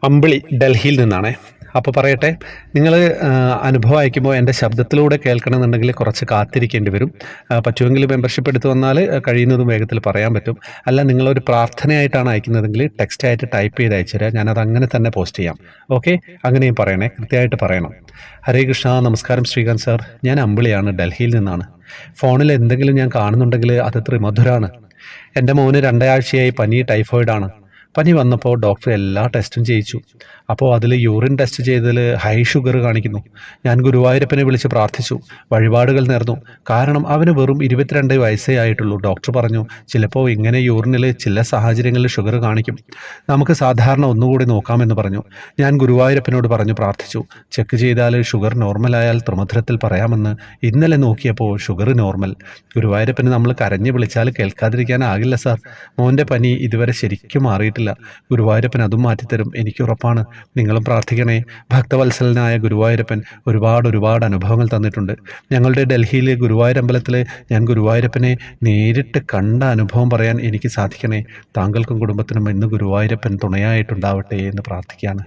അമ്പിളി ഡൽഹിയിൽ നിന്നാണേ. അപ്പോൾ പറയട്ടെ, നിങ്ങൾ അനുഭവം അയക്കുമ്പോൾ എൻ്റെ ശബ്ദത്തിലൂടെ കേൾക്കണമെന്നുണ്ടെങ്കിൽ കുറച്ച് കാത്തിരിക്കേണ്ടി വരും. പറ്റുമെങ്കിൽ മെമ്പർഷിപ്പ് എടുത്ത് വന്നാൽ കഴിയുന്നതും വേഗത്തിൽ പറയാൻ പറ്റും. അല്ല നിങ്ങളൊരു പ്രാർത്ഥനയായിട്ടാണ് അയക്കുന്നതെങ്കിൽ ടെക്സ്റ്റായിട്ട് ടൈപ്പ് ചെയ്ത് അയച്ചു തരാം. ഞാനത് അങ്ങനെ തന്നെ പോസ്റ്റ് ചെയ്യാം. ഓക്കെ, അങ്ങനെയും പറയണേ, കൃത്യമായിട്ട് പറയണം. ഹരേ കൃഷ്ണ, നമസ്കാരം ശ്രീകാന്ത് സാർ. ഞാൻ അമ്പിളിയാണ്, ഡൽഹിയിൽ നിന്നാണ്. ഫോണിൽ എന്തെങ്കിലും ഞാൻ കാണുന്നുണ്ടെങ്കിൽ അത് ത്രിമധുരാണ്. എൻ്റെ മോന് 2 ആഴ്ചയായി പനി, ടൈഫോയിഡാണ്. പനി വന്നപ്പോൾ ഡോക്ടർ എല്ലാ ടെസ്റ്റും ചെയ്യിച്ചു. അപ്പോൾ അതിൽ യൂറിൻ ടെസ്റ്റ് ചെയ്തതിൽ ഹൈ ഷുഗർ കാണിക്കുന്നു. ഞാൻ ഗുരുവായൂരപ്പനെ വിളിച്ച് പ്രാർത്ഥിച്ചു, വഴിപാടുകൾ നേർന്നു. കാരണം അവന് വെറും 22 വയസ്സേ ആയിട്ടുള്ളൂ. ഡോക്ടർ പറഞ്ഞു, ചിലപ്പോൾ ഇങ്ങനെ യൂറിനിൽ ചില സാഹചര്യങ്ങളിൽ ഷുഗർ കാണിക്കും, നമുക്ക് സാധാരണ ഒന്നുകൂടി നോക്കാമെന്ന് പറഞ്ഞു. ഞാൻ ഗുരുവായൂരപ്പനോട് പറഞ്ഞു പ്രാർത്ഥിച്ചു. ചെക്ക് ചെയ്താൽ ഷുഗർ നോർമലായാൽ ത്രിമധുരത്തിൽ പറയാമെന്ന്. ഇന്നലെ നോക്കിയപ്പോൾ ഷുഗർ നോർമൽ. ഗുരുവായൂരപ്പന് നമ്മൾ കരഞ്ഞു വിളിച്ചാൽ കേൾക്കാതിരിക്കാനാകില്ല സാർ. മോൻ്റെ പനി ഇതുവരെ ശരിക്കും മാറിയിട്ടില്ല. ഗുരുവായൂരപ്പൻ അതും മാറ്റിത്തരും, എനിക്ക് ഉറപ്പാണ്. നിങ്ങളും പ്രാർത്ഥിക്കണേ. ഭക്തവത്സലനായ ഗുരുവായൂരപ്പൻ ഒരുപാട് അനുഭവങ്ങൾ തന്നിട്ടുണ്ട്. ഞങ്ങളുടെ ഡൽഹിയിലെ ഗുരുവായൂർ അമ്പലത്തിൽ ഞാൻ ഗുരുവായൂരപ്പനെ നേരിട്ട് കണ്ട അനുഭവം പറയാൻ എനിക്ക് സാധിക്കണേ. താങ്കൾക്കും കുടുംബത്തിനും ഇന്ന് ഗുരുവായൂരപ്പൻ തുണയായിട്ടുണ്ടാവട്ടെ എന്ന് പ്രാർത്ഥിക്കുകയാണ്.